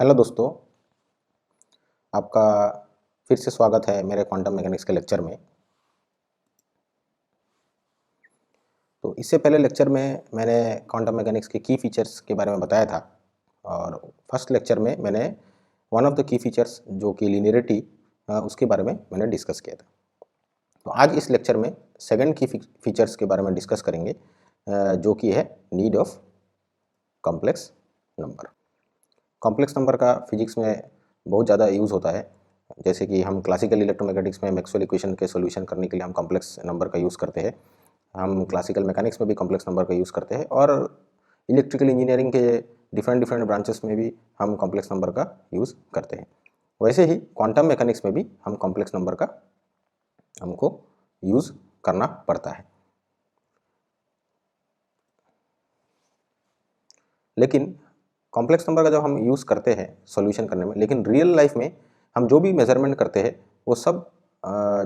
Hello दोस्तों, आपका फिर से स्वागत है मेरे क्वांटम मैकेनिक्स के लेक्चर में। तो इससे पहले लेक्चर में मैंने क्वांटम मैकेनिक्स के की फीचर्स के बारे में बताया था और फर्स्ट लेक्चर में मैंने one of the key features जो कि लीनियरिटी उसके बारे में मैंने डिस्कस किया था। तो आज इस लेक्चर में सेकंड की फीचर्स के बारे में डिस्कस करेंगे जो कि है need of complex number. Complex number का फिजिक्स में बहुत ज़्यादा यूज़ होता है। जैसे कि हम क्लासिकल इलेक्ट्रोमैग्नेटिक्स में मैक्सवेल इक्वेशन के सॉल्यूशन करने के लिए हम कॉम्प्लेक्स नंबर का यूज़ करते हैं। हम क्लासिकल मैकेनिक्स में भी कॉम्प्लेक्स नंबर का यूज़ करते हैं और इलेक्ट्रिकल इंजीनियरिंग के डिफरेंट डिफरेंट ब्रांचेस में भी हम कॉम्प्लेक्स नंबर का यूज़ करते हैं। वैसे ही क्वांटम मैकेनिक्स में भी हम कॉम्प्लेक्स नंबर का हमको यूज़ करना पड़ता है। लेकिन कॉम्प्लेक्स नंबर का जब हम यूज़ करते हैं सॉल्यूशन करने में, लेकिन रियल लाइफ में हम जो भी मेजरमेंट करते हैं वो सब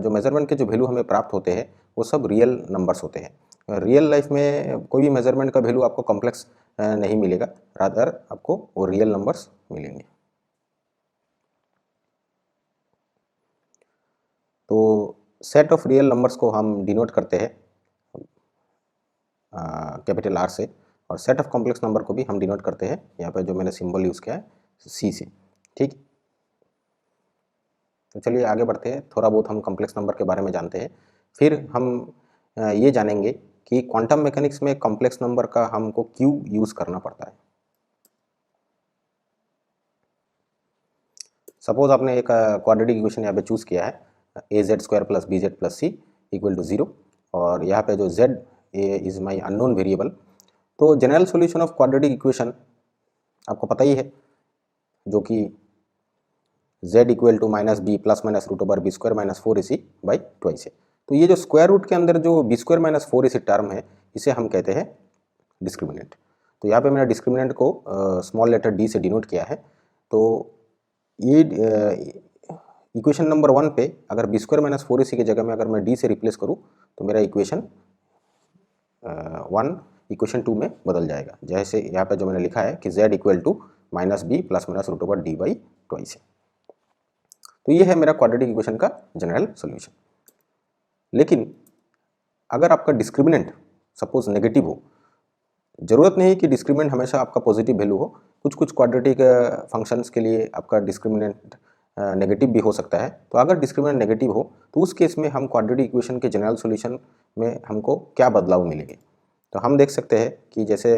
जो मेजरमेंट के जो वैल्यू हमें प्राप्त होते हैं वो सब रियल नंबर्स होते हैं। रियल लाइफ में कोई भी मेजरमेंट का वैल्यू आपको कॉम्प्लेक्स नहीं मिलेगा, रादर आपको वो रियल नंबर्स मिलेंगे। तो सेट ऑफ रियल नंबर्स को हम डिनोट करते हैं कैपिटल आर से, और सेट ऑफ कॉम्प्लेक्स नंबर को भी हम डिनोट करते हैं यहाँ पे जो मैंने सिंबल यूज़ किया है सी से। ठीक, तो चलिए आगे बढ़ते हैं। थोड़ा बहुत हम कॉम्प्लेक्स नंबर के बारे में जानते हैं, फिर हम ये जानेंगे कि क्वांटम मैकेनिक्स में कॉम्प्लेक्स नंबर का हमको क्यों यूज़ करना पड़ता है। सपोज आपने एक क्वाड्रेटिक इक्वेशन यहाँ पे चूज़ किया है, a z square plus b z plus c equal to 0, और यहाँ पे जो z a is my unknown variable. तो general solution of quadratic equation आपको पता ही है, जो कि z equal to minus b plus minus root over b square minus 4ac by twice है। तो ये जो स्क्वायर रूट के अंदर जो B square minus 4ac term है, इसे हम कहते हैं डिस्क्रिमिनेंट। तो यहाँ पे मैंने डिस्क्रिमिनेंट को स्मॉल लेटर डी से डिनोट किया है। तो ये इक्वेशन नंबर 1 पे अगर बी स्क्वायर माइनस 4ac की जगह में अगर मैं डी से रिप्लेस करूँ तो मेरा इक्वेशन 1 इक्वेशन 2 में बदल जाएगा। जैसे यहाँ पे जो मैंने लिखा है कि z equal to minus b plus minus root over d by twice है। तो ये है मेरा क्वाड्रेटिक इक्वेशन का जनरल सॉल्यूशन। लेकिन अगर आपका डिस्क्रिमिनेंट सपोज नेगेटिव हो, जरूरत नहीं कि डिस्क्रिमिनेंट हमेशा आपका पॉजिटिव वैल्यू हो, कुछ कुछ क्वाड्रेटिक फंक्शंस के लिए आपका डिस्क्रिमिनेंट नेगेटिव भी हो सकता है। तो अगर डिस्क्रिमिनेंट नेगेटिव हो तो उस केस में हम क्वाड्रेटिक इक्वेशन के जनरल सॉल्यूशन में हमको क्या बदलाव मिलेंगे। तो हम देख सकते हैं कि जैसे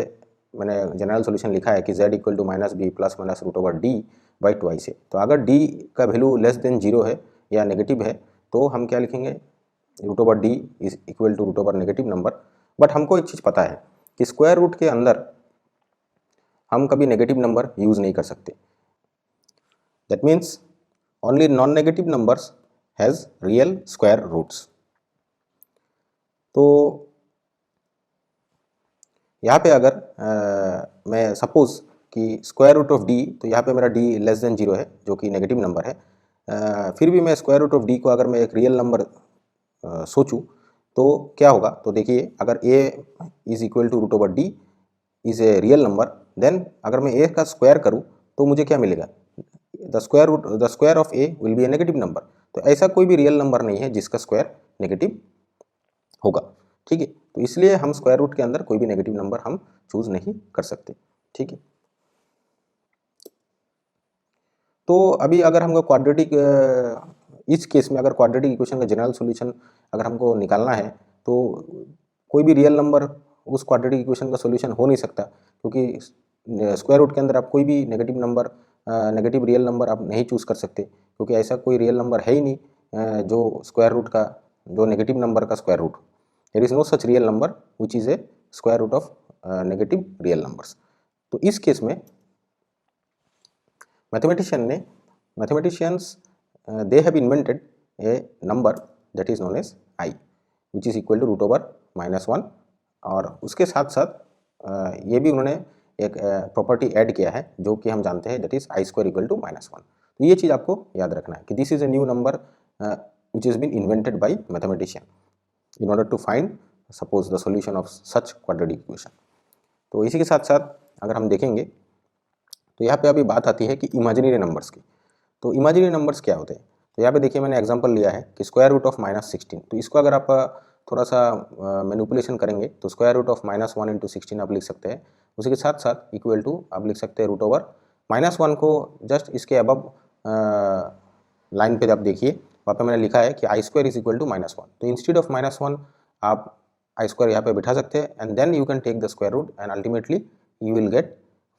मैंने जनरल सॉल्यूशन लिखा है कि z equal to minus b plus minus root over d by twice है। तो अगर d का वैल्यू लेस देन 0 है या नेगेटिव है तो हम क्या लिखेंगे, root over d is equal to root over negative number. But हमको एक चीज़ पता है कि स्क्वायर रूट के अंदर हम कभी नेगेटिव नंबर यूज़ नहीं कर सकते। That means only non negative numbers has real square roots. तो यहाँ पे अगर मैं सपोज कि स्क्वायर रूट ऑफ डी, तो यहाँ पे मेरा डी लेस देन 0 है जो कि नेगेटिव नंबर है, फिर भी मैं स्क्वायर रूट ऑफ डी को अगर मैं एक रियल नंबर सोचूं तो क्या होगा। तो देखिए, अगर a is equal to root over d is a real number, then अगर मैं a का स्क्वायर करूं तो मुझे क्या मिलेगा, the square of a will be A negative number. तो ऐसा कोई भी रियल नंबर नहीं है जिसका स्क्वायर नेगेटिव होगा। ठीक है, तो इसलिए हम स्क्वायर रूट के अंदर कोई भी नेगेटिव नंबर हम चूज नहीं कर सकते। ठीक है, तो अभी अगर हमको क्वाड्रेटिक इस केस में अगर क्वाड्रेटिक इक्वेशन का जनरल सॉल्यूशन अगर हमको निकालना है तो कोई भी रियल नंबर उस क्वाड्रेटिक इक्वेशन का सॉल्यूशन हो नहीं सकता, क्योंकि स्क्वायर रूट के अंदर आप कोई भी negative number negative real number आप नहीं चूज़ कर सकते, क्योंकि ऐसा कोई रियल नंबर है ही नहीं जो स्क्वायर रूट का, जो नेगेटिव नंबर का square root. There is no such real number which is a square root of negative real numbers. तो इस केस में mathematicians they have invented a number that is known as I, which is equal to root over -1, और उसके साथ साथ ये भी उन्होंने एक प्रॉपर्टी ऐड किया है जो कि हम जानते हैं, that is i square equal to -1। तो ये चीज़ आपको याद रखना है कि this is a new number which is been invented by mathematician in order to find suppose the solution of such quadratic equation. तो इसी के साथ साथ अगर हम देखेंगे तो यहाँ पे अभी बात आती है कि इमेजिनरी नंबर्स की। तो इमेजिनरी नंबर्स क्या होते हैं? तो यहाँ पे देखिए मैंने एग्जांपल लिया है कि स्क्वायर रूट ऑफ -16। तो इसको अगर आप थोड़ा सा मैनिपुलेशन करेंगे तो स्क्वायर रूट ऑफ -1 इंटू 16 आप लिख सकते हैं। उसी के साथ साथ इक्वल टू आप लिख सकते हैं रूट ओवर -1 को जस्ट इसके अबव लाइन पे आप देखिए वहाँ पे मैंने लिखा है कि आई स्क्वायर इज इक्वल टू -1। तो इंस्टेड ऑफ -1 आप आई स्क्वायर यहाँ पे बिठा सकते हैं and then you can take the square root and ultimately you will get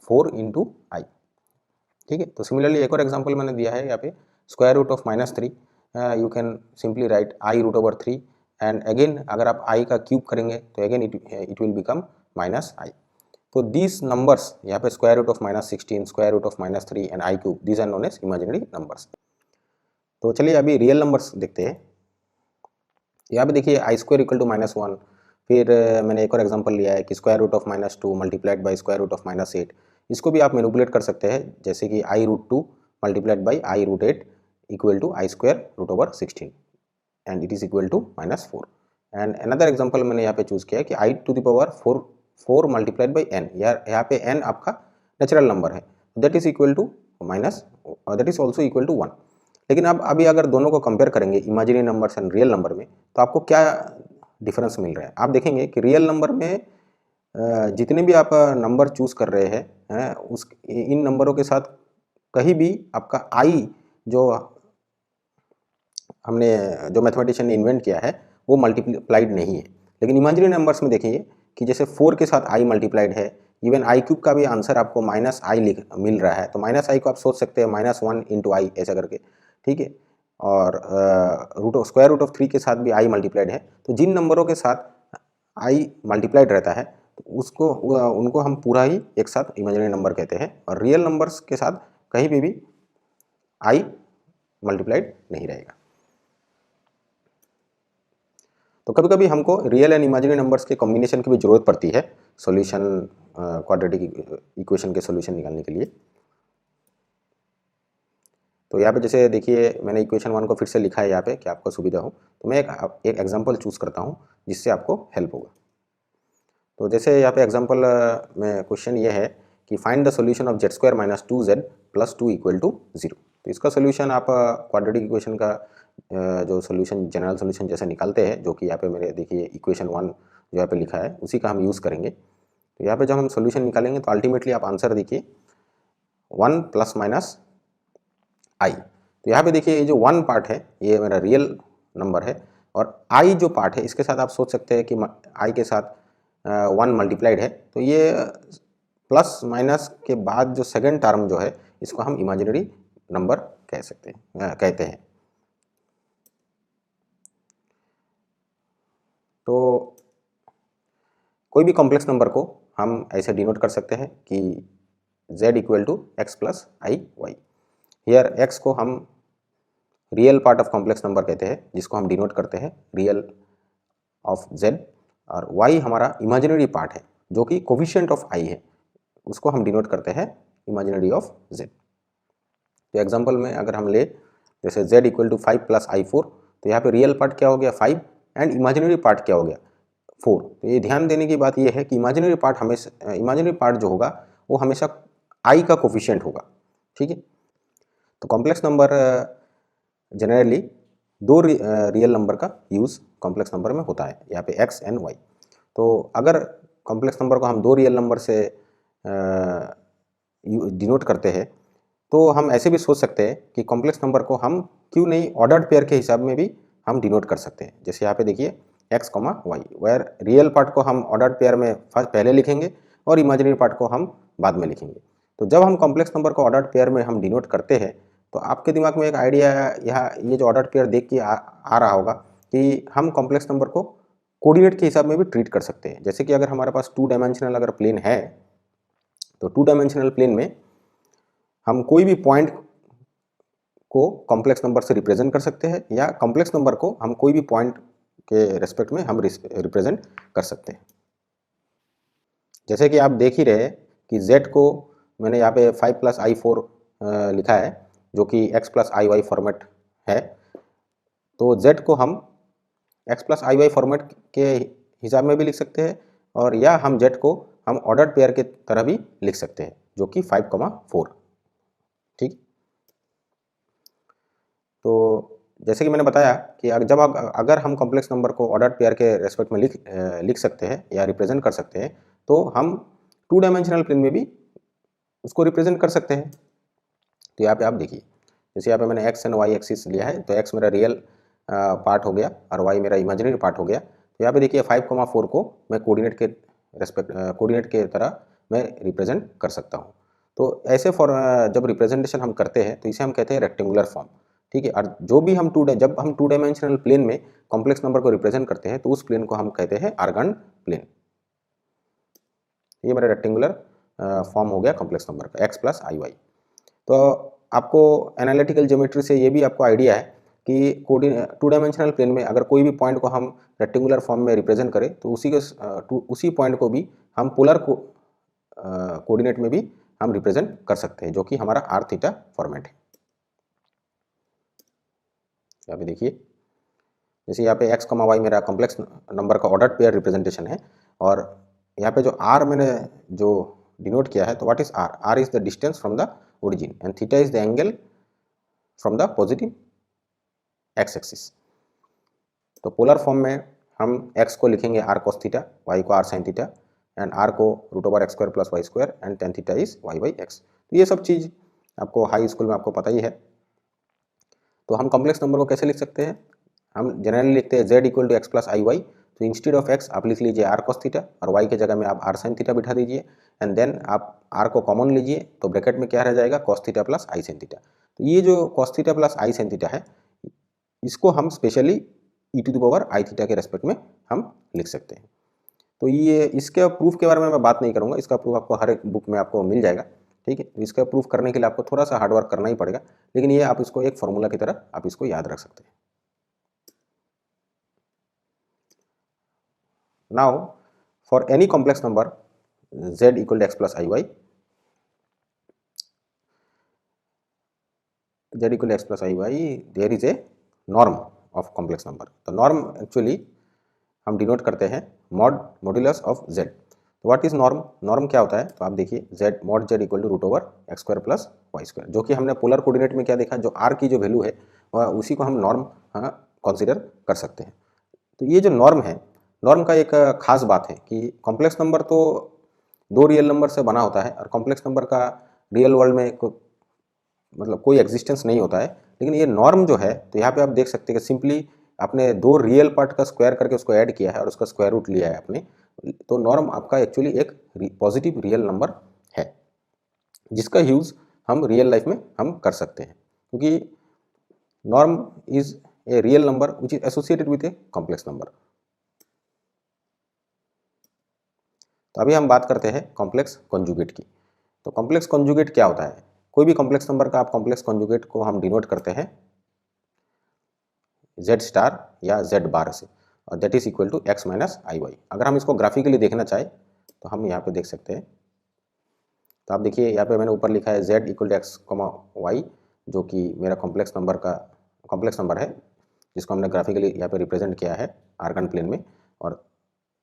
4 into i. ठीक है, तो सिमिलरली एक और एग्जांपल मैंने दिया है यहाँ पे square root of -3 you can simply write i root over 3 and again अगर आप आई का क्यूब करेंगे तो again it will become -i। तो दीज नंबर्स यहाँ पे square root of -16, square root of -3 and i cube, these are known as imaginary numbers. तो चलिए अभी रियल नंबर्स देखते हैं। यहाँ पे देखिए आई स्क्वायर इक्वल टू -1, फिर मैंने एक और एग्जांपल लिया है कि square root of -2 multiplied by square root of -8। इसको भी आप मैनिपुलेट कर सकते हैं जैसे कि i root 2 multiplied by i root 8 equal to i square root over 16 and it is equal to -4। And another example मैंने यहाँ पे चूज किया है कि i to the power 4 multiplied by n, यहाँ पे एन आपका नेचुरल नंबर है, that is equal to that is also equal to 1। लेकिन अब अभी अगर दोनों को कंपेयर करेंगे imaginary numbers and real number में तो आपको क्या डिफरेंस मिल रहा है? आप देखेंगे कि रियल नंबर में जितने भी आप नंबर चूज कर रहे हैं उस इन नंबरों के साथ कहीं भी आपका आई जो हमने जो मैथमेटिशियन ने इन्वेंट किया है वो मल्टीप्लाइड नहीं है। लेकिन इमेजिनरी नंबर्स में देखिए कि जैसे 4 के साथ आई मल्टीप्लाइड है, इवन आई क्यूब का भी आंसर आपको -i मिल रहा है। तो -i को आप सोच सकते हैं -1 इंटू आई ऐसा करके, ठीक है। और स्क्वायर रूट ऑफ 3 के साथ भी आई मल्टीप्लाइड है। तो जिन नंबरों के साथ आई मल्टीप्लाइड रहता है तो उनको हम पूरा ही एक साथ इमेजिनरी नंबर कहते हैं, और रियल नंबर्स के साथ कहीं भी आई मल्टीप्लाइड नहीं रहेगा। तो कभी कभी हमको रियल एंड इमेजिनरी नंबर्स के कॉम्बिनेशन की भी जरूरत पड़ती है सॉल्यूशन क्वाड्रेटिक इक्वेशन के सॉल्यूशन निकालने के लिए। तो यहाँ पे जैसे देखिए मैंने इक्वेशन 1 को फिर से लिखा है यहाँ पे कि आपको सुविधा हो। तो मैं एक एग्जांपल चूज करता हूँ जिससे आपको हेल्प होगा। तो जैसे यहाँ पे एग्जांपल में क्वेश्चन ये है कि find the solution of z² - 2z + 2 = 0। तो इसका सॉल्यूशन आप क्वाड्रेटिक इक्वेशन का जो सॉल्यूशन जनरल सॉल्यूशन जैसे निकालते हैं, जो कि यहाँ पे मेरे देखिए इक्वेशन 1 जो यहाँ पे लिखा है उसी का हम यूज़ करेंगे। तो यहाँ पे जब हम सॉल्यूशन निकालेंगे तो अल्टीमेटली आप आंसर देखिए 1 ± i। तो यहाँ पे देखिए ये जो 1 पार्ट है ये मेरा रियल नंबर है, और i जो पार्ट है इसके साथ आप सोच सकते हैं कि i के साथ 1 मल्टीप्लाइड है। तो ये प्लस माइनस के बाद जो सेकंड टर्म जो है इसको हम इमेजिनरी नंबर कहते हैं। तो कोई भी कॉम्प्लेक्स नंबर को हम ऐसे डिनोट कर सकते हैं कि z = x + i/y। Here x को हम real part of complex number कहते हैं जिसको हम डिनोट करते हैं रियल ऑफ z, और y हमारा इमेजिनरी पार्ट है जो कि कोफिशिएंट ऑफ i है, उसको हम डिनोट करते हैं इमेजिनरी ऑफ z। तो एग्जांपल में अगर हम ले जैसे z = 5 + i4, तो यहाँ पे रियल पार्ट क्या हो गया 5 एंड इमेजिनरी पार्ट क्या हो गया 4। तो ये ध्यान देने की बात ये है कि इमेजिनरी पार्ट जो होगा वो हमेशा i का कोफिशिएंट होगा, ठीक है। तो कॉम्प्लेक्स नंबर जनरली दो रियल नंबर का यूज़ कॉम्प्लेक्स नंबर में होता है, यहाँ पे x एंड y। तो अगर कॉम्प्लेक्स नंबर को हम दो रियल नंबर से डिनोट करते हैं तो हम ऐसे भी सोच सकते हैं कि कॉम्प्लेक्स नंबर को हम क्यों नहीं ऑर्डर्ड पेयर के हिसाब में भी हम डिनोट कर सकते हैं। जैसे यहाँ पे देखिए x, y, where real part को हम ऑर्डर्ड पेयर में फर्स्ट पहले लिखेंगे और इमेजिनरी पार्ट को हम बाद में लिखेंगे। तो जब हम कॉम्प्लेक्स नंबर को ऑर्डर्ड पेयर में हम डिनोट करते हैं तो आपके दिमाग में एक आइडिया यहाँ ये जो ऑर्डर्ड पेयर देख के आ रहा होगा कि हम कॉम्प्लेक्स नंबर को कोऑर्डिनेट के हिसाब में भी ट्रीट कर सकते हैं। जैसे कि अगर हमारे पास 2 डायमेंशनल अगर प्लेन है तो 2 डायमेंशनल प्लेन में हम कोई भी पॉइंट को कॉम्प्लेक्स नंबर से रिप्रेजेंट कर सकते हैं, या कॉम्प्लेक्स नंबर को हम कोई भी पॉइंट के रेस्पेक्ट में हम रिप्रेजेंट कर सकते हैं। जैसे कि आप देख ही रहे कि z को मैंने यहाँ पे 5 + i4 लिखा है जो कि x + iy फॉर्मेट है। तो z को हम x + iy फॉर्मेट के हिसाब में भी लिख सकते हैं, और या हम z को हम ऑर्डर्ड पेयर के तरह भी लिख सकते हैं। जो कि 5,4। ठीक, तो जैसे कि मैंने बताया कि अगर हम कॉम्प्लेक्स नंबर को ऑर्डर्ड पेयर के रेस्पेक्ट में लिख सकते हैं या रिप्रेजेंट कर सकते हैं, तो हम 2 डायमेंशनल प्लेन में भी उसको रिप्रेजेंट कर सकते हैं। तो यहाँ पे आप देखिए, जैसे यहाँ पे मैंने एक्स एंड वाई एक्सिस लिया है, तो एक्स मेरा रियल पार्ट हो गया और वाई मेरा इमेजिनरी पार्ट हो गया। तो यहाँ पे देखिए 5,4 को मैं कोऑर्डिनेट के तरह मैं रिप्रेजेंट कर सकता हूँ। तो ऐसे जब रिप्रेजेंटेशन हम करते हैं तो इसे हम कहते हैं रेक्टेंगुलर फॉर्म। ठीक है, और जब हम 2 डायमेंशनल प्लेन में कॉम्प्लेक्स नंबर को रिप्रेजेंट करते हैं तो उस प्लेन को हम कहते हैं आर्गन प्लेन। ये मेरा रेक्टेंगुलर फॉर्म हो गया कॉम्प्लेक्स नंबर का, एक्स प्लस आई वाई। तो आपको एनालिटिकल ज्योमेट्री से ये भी आपको आइडिया है कि 2 डायमेंशनल प्लेन में अगर कोई भी पॉइंट को हम रेक्टेंगुलर फॉर्म में रिप्रेजेंट करें तो उसी पॉइंट को भी हम पोलर कोऑर्डिनेट में भी हम रिप्रेजेंट कर सकते हैं, जो कि हमारा आर थीटा फॉर्मेट है। यहाँ पे देखिए, जैसे यहाँ पे एक्स कमा वाई मेरा कॉम्प्लेक्स नंबर का ऑर्डर्ड पेयर रिप्रेजेंटेशन है, और यहाँ पे जो आर मैंने जो डिनोट किया है, तो what is r? R is the distance from the origin and theta is the angle from the positive x axis. तो पोलर फॉर्म में हम एक्स को लिखेंगे आर कॉस थीटा, वाई को r sine theta, and r को √x² plus y square and tan theta is y by x. तो ये सब चीज़ आपको हाई स्कूल में आपको पता ही है। तो हम कॉम्प्लेक्स नंबर को कैसे लिख सकते हैं? हम जनरली लिखते हैं z equal to x plus i y. तो इंस्टेड ऑफ x आप लिख लीजिए आर कॉस थीटा, और y के जगह में आप आर साइन थीटा बिठा दीजिए, एंड देन आप r को कॉमन लीजिए, तो ब्रैकेट में क्या रह जाएगा? कॉस थीटा प्लस आई साइन थीटा। तो ये जो कॉस थीटा प्लस आई साइन थीटा है, इसको हम स्पेशली e⁻i थीटा के रेस्पेक्ट में हम लिख सकते हैं। तो ये इसके प्रूफ के बारे में मैं बात नहीं करूँगा, इसका प्रूफ आपको हर एक बुक में आपको मिल जाएगा। ठीक है, तो इसका प्रूफ करने के लिए आपको थोड़ा सा हार्डवर्क करना ही पड़ेगा, लेकिन ये आप इसको एक फॉर्मूला की तरह आप इसको याद रख सकते हैं। Now, for any complex number z equal to x plus iy, z equal to x plus iy, there is a norm of complex number. तो norm actually हम डिनोट करते हैं मॉडुलस ऑफ z। तो व्हाट इज नॉर्म? नॉर्म क्या होता है? तो आप देखिए z mod z equal to √x² plus y square, जो कि हमने पोलर कोऑर्डिनेट में क्या देखा, जो r की जो वैल्यू है वह उसी को हम नॉर्म कंसीडर कर सकते हैं। तो ये जो नॉर्म है, नॉर्म का एक खास बात है कि कॉम्प्लेक्स नंबर तो 2 रियल नंबर से बना होता है, और कॉम्प्लेक्स नंबर का रियल वर्ल्ड में मतलब कोई एग्जिस्टेंस नहीं होता है। लेकिन ये नॉर्म जो है, तो यहाँ पे आप देख सकते हैं कि सिंपली आपने 2 रियल पार्ट का स्क्वायर करके उसको ऐड किया है और उसका स्क्वायर रूट लिया है आपने। तो नॉर्म आपका एक्चुअली एक पॉजिटिव रियल नंबर है, जिसका यूज़ हम रियल लाइफ में हम कर सकते हैं, क्योंकि norm is a real number which is associated with A complex number. तो अभी हम बात करते हैं कॉम्प्लेक्स कॉन्जुगेट की। तो कॉम्प्लेक्स कॉन्जुगेट क्या होता है? कोई भी कॉम्प्लेक्स नंबर का आप कॉम्प्लेक्स कॉन्जुगेट को हम डिनोट करते हैं z स्टार या z बार से, और that is equal to x minus i y. अगर हम इसको ग्राफिकली देखना चाहें तो हम यहाँ पे देख सकते हैं। तो आप देखिए, यहाँ पे मैंने ऊपर लिखा है z equal to x y, जो कि मेरा कॉम्प्लेक्स नंबर है, जिसको हमने ग्राफिकली यहाँ पे रिप्रेजेंट किया है आर्गन प्लेन में। और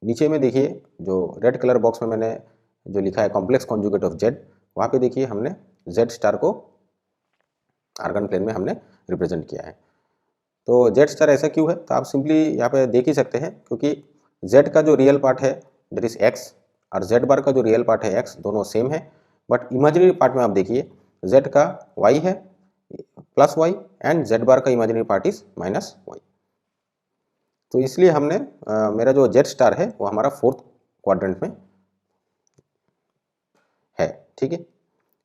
नीचे में देखिए, जो रेड कलर बॉक्स में मैंने जो लिखा है कॉम्प्लेक्स कॉन्जुगेट ऑफ z, वहाँ पे देखिए हमने z स्टार को आर्गन प्लेन में हमने रिप्रेजेंट किया है। तो z स्टार ऐसा क्यों है? तो आप सिंपली यहाँ पे देख ही सकते हैं, क्योंकि z का जो रियल पार्ट है दैट इज x, और z बार का जो रियल पार्ट है x, दोनों सेम है। बट इमेजिनरी पार्ट में आप देखिए z का y है प्लस y, एंड z बार का imaginary part is minus y। तो इसलिए हमने मेरा जो z स्टार है वो हमारा 4th क्वाड्रेंट में है। ठीक है,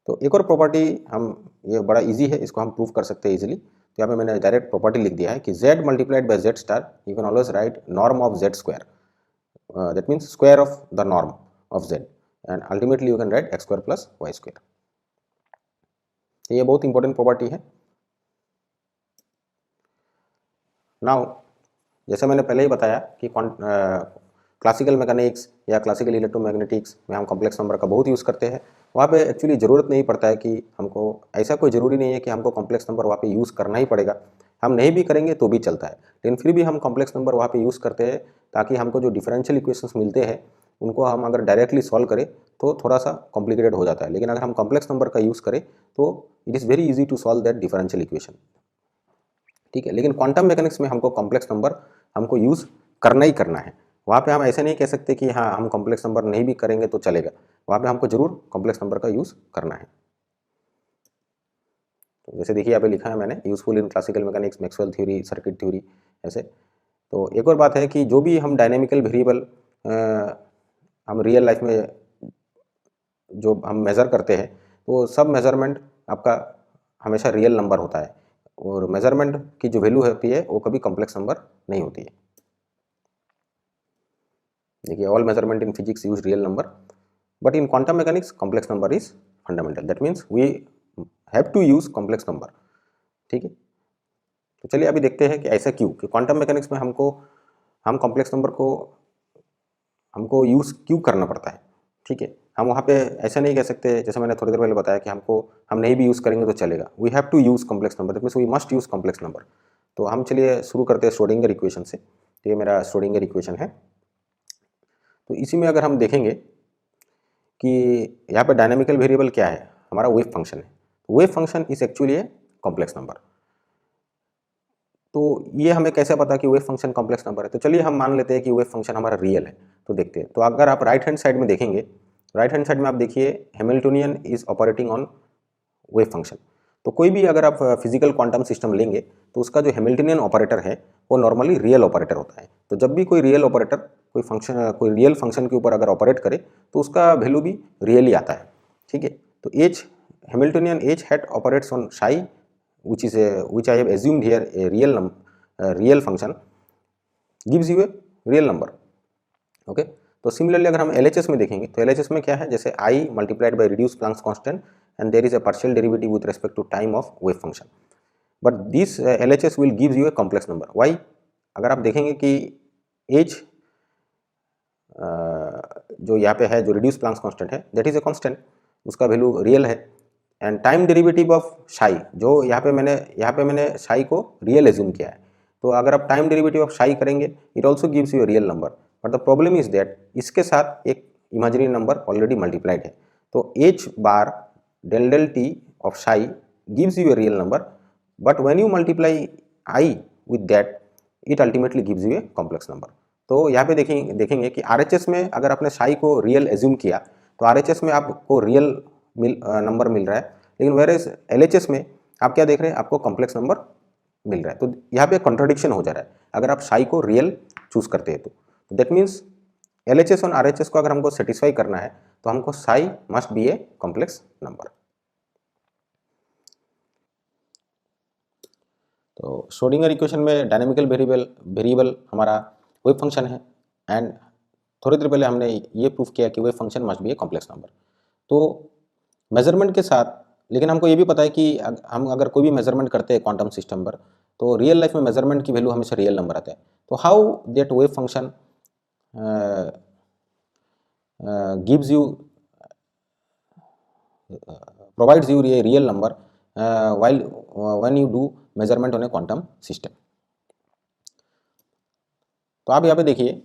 तो एक और प्रॉपर्टी हम, ये बड़ा इजी है, इसको हम प्रूव कर सकते हैं इजीली। तो यहाँ पे मैंने डायरेक्ट प्रॉपर्टी लिख दिया है कि z multiplied by z star, you can always write norm of z स्क्वायर, that means square of the norm of z, and ultimately you can write x square plus y square. ये बहुत important property है। Now, जैसे मैंने पहले ही बताया कि classical mechanics या क्लासिकल इलेक्ट्रोमैग्नेटिक्स में हम कॉम्प्लेक्स नंबर का बहुत यूज़ करते हैं। वहाँ पे एक्चुअली ज़रूरत नहीं पड़ता है कि हमको, ऐसा कोई ज़रूरी नहीं है कि हमको कॉम्प्लेक्स नंबर वहाँ पे यूज़ करना ही पड़ेगा। हम नहीं भी करेंगे तो भी चलता है, लेकिन फिर भी हम कॉम्प्लेक्स नंबर वहाँ पे यूज़ करते हैं ताकि हमको जो डिफरेंशियल इक्वेशंस मिलते हैं उनको हम अगर डायरेक्टली सॉल्व करें तो थोड़ा सा कॉम्प्लिकेटेड हो जाता है, लेकिन अगर हम कॉम्प्लेक्स नंबर का यूज़ करें तो it is very easy to solve that differential equation, ठीक है। लेकिन क्वांटम मैकेनिक्स में हमको कॉम्प्लेक्स नंबर हमको यूज़ करना ही करना है। वहाँ पे हम ऐसे नहीं कह सकते कि हाँ हम कॉम्प्लेक्स नंबर नहीं भी करेंगे तो चलेगा, वहाँ पे हमको जरूर कॉम्प्लेक्स नंबर का यूज़ करना है। तो जैसे देखिए यहाँ पे लिखा है मैंने, useful in classical mechanics, Maxwell theory, circuit theory, ऐसे। तो एक और बात है कि जो भी हम डायनेमिकल वेरिएबल हम रियल लाइफ में जो हम मेज़र करते हैं तो सब मेज़रमेंट आपका हमेशा रियल नंबर होता है, और मेज़रमेंट की जो वैल्यू होती है वो कभी कॉम्प्लेक्स नंबर नहीं होती है। देखिए, all measurement in physics use real number, but in quantum mechanics complex number is fundamental, that means we have to use complex number, ठीक है। तो चलिए अभी देखते हैं कि ऐसा क्यों, कि क्वांटम मैकेनिक्स में हम कॉम्प्लेक्स नंबर को हमको यूज़ क्यों करना पड़ता है, ठीक है। हम वहाँ पे ऐसा नहीं कह सकते, जैसे मैंने थोड़ी देर पहले बताया कि हम नहीं भी यूज़ करेंगे तो चलेगा, we have to use complex number, that means we must use complex number. तो हम चलिए शुरू करते हैं श्रोडिंगर इक्वेशन से। तो ये मेरा श्रोडिंगर इक्वेशन है। तो इसी में अगर हम देखेंगे कि यहाँ पे डायनामिकल वेरिएबल क्या है, हमारा वेव फंक्शन है। Wave function is actually A complex number. तो ये हमें कैसे पता कि वेव फंक्शन कॉम्प्लेक्स नंबर है? तो चलिए हम मान लेते हैं कि वेव फंक्शन हमारा रियल है। तो देखते हैं, तो अगर आप राइट हैंड साइड में देखेंगे, राइट हैंड साइड में आप देखिए Hamiltonian is operating on wave function. तो कोई भी अगर आप फिजिकल क्वांटम सिस्टम लेंगे तो उसका जो हैमिल्टोनियन ऑपरेटर है वो नॉर्मली रियल ऑपरेटर होता है। तो जब भी कोई रियल ऑपरेटर कोई रियल फंक्शन के ऊपर अगर ऑपरेट करे तो उसका वैल्यू भी रियल ही आता है, ठीक है। तो H Hamiltonian H hat operates on Sai which I have assumed here a real function gives you a real number, okay. तो सिमिलरली अगर हम LHS में देखेंगे तो LHS में क्या है, जैसे I multiplied by reduce Planck's constant and there is a partial derivative with respect to time of wave function, but this LHS will gives you a complex number. Why? अगर आप देखेंगे कि एच जो यहाँ पे है, जो रिड्यूस प्लैंक्स कांस्टेंट है, दैट इज ए कांस्टेंट, उसका वैल्यू रियल है। And time derivative of Sai, जो यहाँ पे मैंने साई को रियल एज्यूम किया है। तो अगर आप टाइम डेरिवेटिव ऑफ साई करेंगे it also gives you real number, but the problem is that इसके साथ एक इमेजिनरी नंबर ऑलरेडी मल्टीप्लाइड है। तो h bar del del t of psi gives you a real number, but when you multiply i with that it ultimately gives you a complex number. तो यहाँ पे देखेंगे कि RHS में अगर आपने साई को रियल एज्यूम किया तो RHS में आपको रियल नंबर मिल रहा है, लेकिन वेरेज LHS में आप क्या देख रहे हैं, आपको कॉम्प्लेक्स नंबर मिल रहा है। तो यहाँ पे कॉन्ट्रडिक्शन हो जा रहा है अगर आप साई को रियल चूज करते हैं तो दैट मीन्स LHS और RHS को अगर हमको सेटिस्फाई करना है तो हमको Sai must be A complex number. तो श्रोडिंगर इक्वेशन में डायनेमिकल वेरिएबल हमारा वेव फंक्शन है, एंड थोड़ी देर पहले हमने ये प्रूफ किया कि wave function must be A complex number. तो मेजरमेंट के साथ, लेकिन हमको ये भी पता है कि हम अगर कोई भी मेजरमेंट करते हैं क्वांटम सिस्टम पर तो रियल लाइफ में मेजरमेंट की वैल्यू हमेशा रियल नंबर आता है। तो how that wave function gives you provides you a real number while when you do measurement on a quantum system। तो आप यहाँ पे देखिए,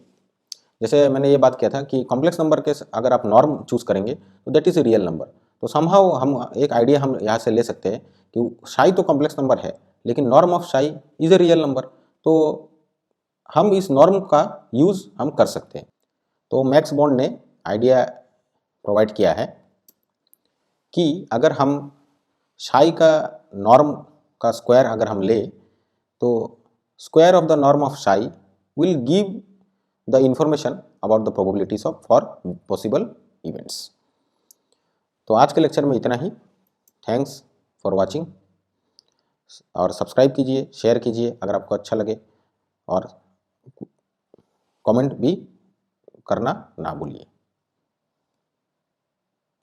जैसे मैंने ये बात किया था कि कॉम्प्लेक्स नंबर के अगर आप नॉर्म चूज करेंगे तो that is a real number. तो समहाउ हम एक आइडिया हम यहाँ से ले सकते हैं कि साई तो कॉम्प्लेक्स नंबर है लेकिन norm of Sai is a real number, तो हम इस नॉर्म का यूज हम कर सकते हैं। तो मैक्स बॉन्ड ने आइडिया प्रोवाइड किया है कि अगर हम साई का नॉर्म का स्क्वायर अगर हम ले तो square of the norm of Sai will give the information about the probabilities of for possible events. तो आज के लेक्चर में इतना ही। थैंक्स फॉर वाचिंग, और सब्सक्राइब कीजिए, शेयर कीजिए अगर आपको अच्छा लगे, और कमेंट भी करना ना भूलिए।